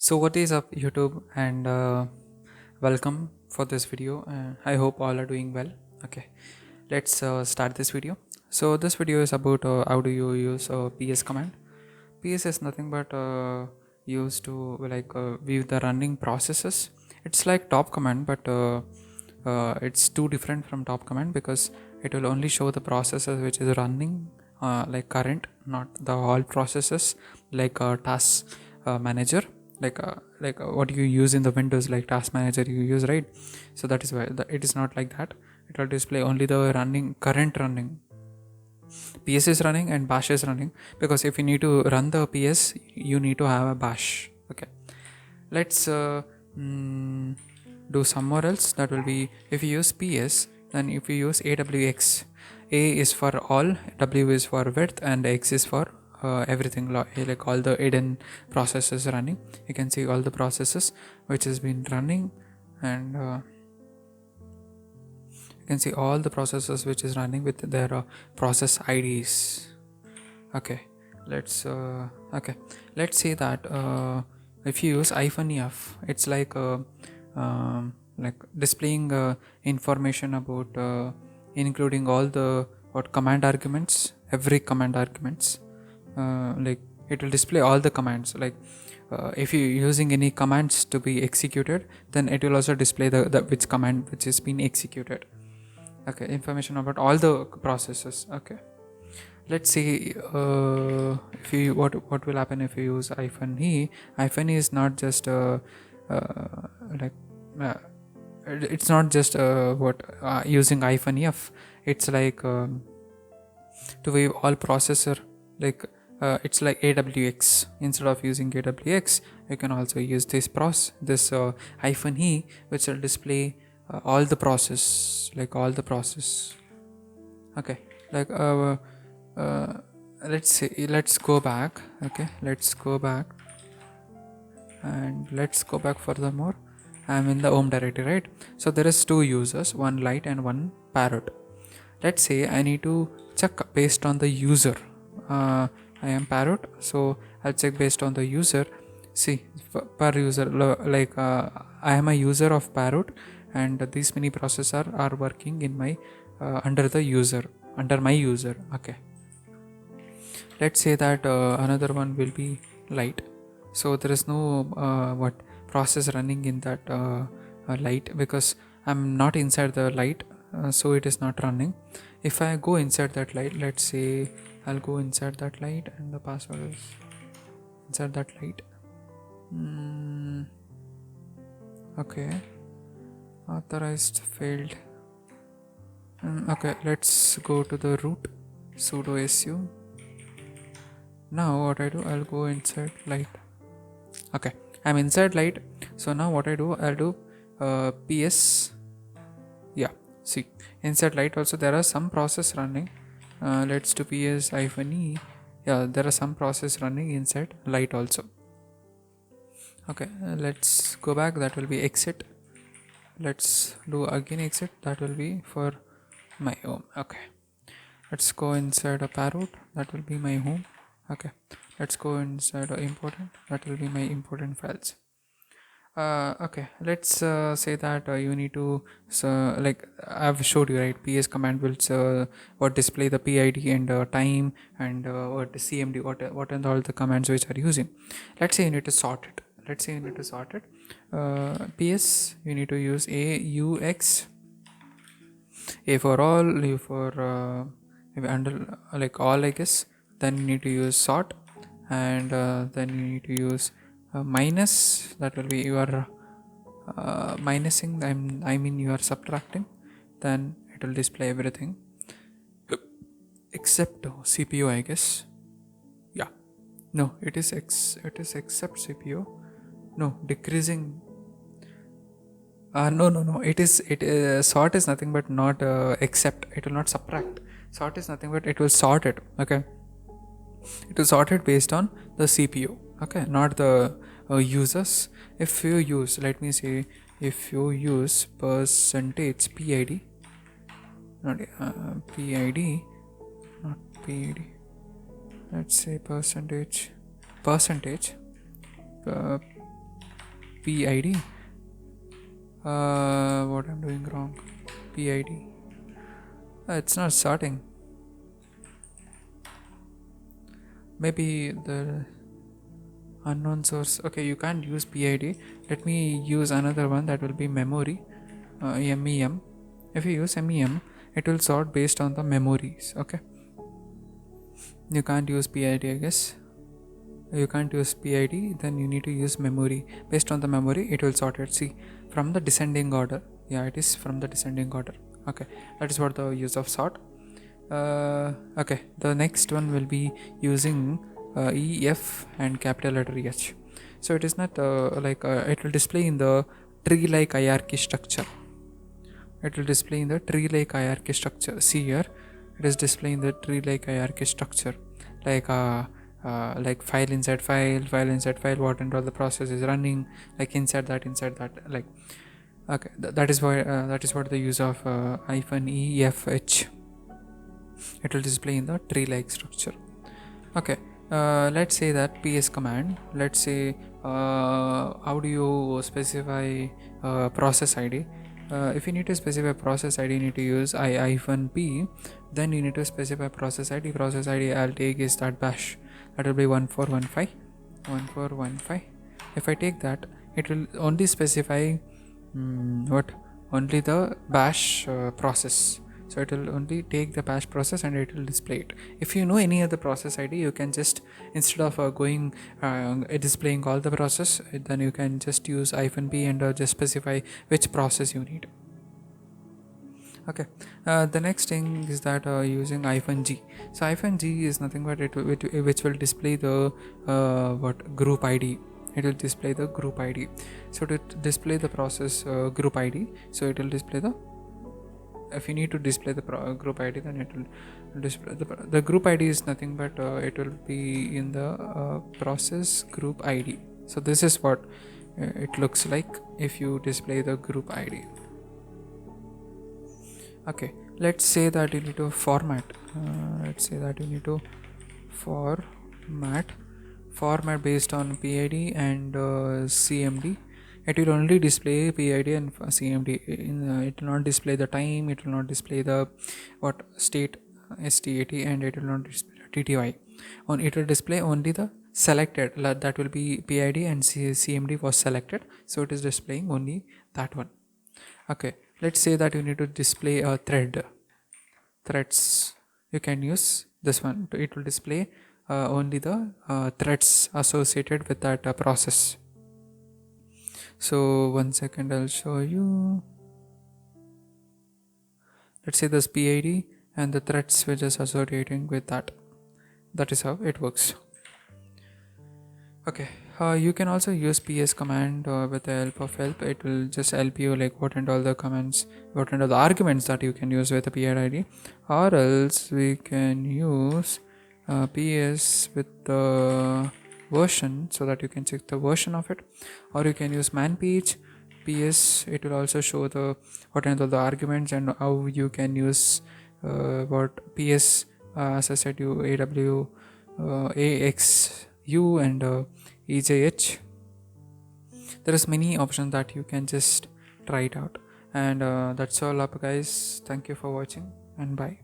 So what is up YouTube and welcome for this video. I hope all are doing well. Okay, let's start this video. So this video is about how do you use ps command. Ps is nothing but used to view the running processes. It's like top command, but it's too different from top command because it will only show the processes which is running like current, not the all processes like task manager, what you use in the Windows, like task manager you use, right? So that is why it is not like that. It will display only the running current running. PS is running and bash is running, because if you need to run the PS you need to have a bash. Okay, let's do somewhere else. That will be, if you use PS, then if you use AWX, A is for all, W is for width, and X is for everything, like all the hidden processes running. You can see all the processes which has been running, and you can see all the processes which is running with their process IDs. Okay, let's say that if you use -f, it's like displaying information about including all the what command arguments, every command arguments. Like it will display all the commands. Like if you're using any commands to be executed, then it will also display the which command which is being executed. Okay, information about all the processes. Okay, let's see if you what will happen if you use -e. -e is not just like uh, it's not just using -f. It's like to view all processor, like it's like AWX. Instead of using AWX, you can also use this -e, which will display all the process, like all the process. Okay, like let's say, let's go back. Okay, let's go back, and let's go back furthermore. I'm in the home directory, right? So there is two users, one light and one parrot. Let's say I need to check based on the user. I am parrot, so I'll check based on the user. See, per user, I am a user of parrot, and these many processors are working in my under my user. Okay, let's say that another one will be light. So there is no what process running in that light, because I'm not inside the light, so it is not running. If I go inside that light, let's say I'll go inside that light, and the password is inside that light. Okay, authorized failed. Okay, let's go to the root, sudo su. Now what I do, I'll go inside light. Okay, I'm inside light. So now what I do, I'll do ps. Yeah, see, inside light also there are some process running. Let's do ps -e. Yeah, there are some process running inside light also. Okay, let's go back. That will be exit. Let's do again exit. That will be for my home. Okay, let's go inside a parrot. That will be my home. Okay, let's go inside important. That will be my important files. Okay, let's say that you need to, like I've showed you, right? PS command will what display the PID and time, and what the CMD, what and all the commands which are using. Let's say you need to sort it. PS, you need to use AUX, A for all, U for under, like all, I guess. Then you need to use sort, and then you need to use minus. That will be your minusing. I mean you are subtracting. Then it will display everything except CPU, I guess. Yeah, no, it is except CPU. No, decreasing. No. It sort is nothing but not except. It will not subtract. Sort is nothing but it will sort it. Okay, it will sort it based on the CPU. Okay, not the users. If you use, let me say, if you use percentage PID, not PID, not PID. Let's say percentage PID. What I'm doing wrong? PID. It's not sorting. Maybe the unknown source. Okay, you can't use PID. Let me use another one that will be memory. MEM. If you use MEM, it will sort based on the memories. Okay, you can't use PID, I guess. You can't use PID, then you need to use memory. Based on the memory, it will sort it. See, from the descending order. Yeah, it is from the descending order. Okay, that is what the use of sort. Okay, the next one will be using E, F, and capital letter H. So it is not it will display in the tree-like hierarchy structure. It will display in the tree-like hierarchy structure. See here, it is displaying the tree-like hierarchy structure, like file inside file, file inside file, what and all the process is running, like inside that, like. Okay, that is why that is what the use of -EFH. It will display in the tree-like structure. Okay, let's say that PS command. Let's say how do you specify process ID? If you need to specify process ID, you need to use I-P. Then you need to specify process ID. Process ID I'll take is that bash. That will be 1415. 1415. If I take that, it will only specify only the bash process. So it will only take the bash process and it will display it. If you know any other process ID, you can just, instead of displaying all the process, then you can just use -p and just specify which process you need. Okay, the next thing is that using -g. So -g is nothing but which will display the group ID. It will display the group ID. So to display the process group ID, so it will display the, if you need to display the group ID, then it will display the group ID is nothing but it will be in the process group ID. So this is what it looks like if you display the group ID. Okay, let's say that you need to format. Let's say that you need to format based on PID and CMD. It will only display PID and CMD. It will not display the time. It will not display the state STAT, and it will not display TTY. It will display only the selected. That will be PID and CMD was selected. So it is displaying only that one. Okay, let's say that you need to display a threads. You can use this one. It will display only the threads associated with that process. So 1 second, I'll show you. Let's say this PID and the threads which is associating with that. That is how it works. Okay, you can also use PS command with the help of help. It will just help you like what and all the commands, what and all the arguments that you can use with the PID, or else we can use PS with the version, so that you can check the version of it, or you can use man page PS. It will also show the what and all the arguments and how you can use PS, as I said, you AW AXU and EJH. There is many options that you can just try it out, and that's all up guys. Thank you for watching and bye.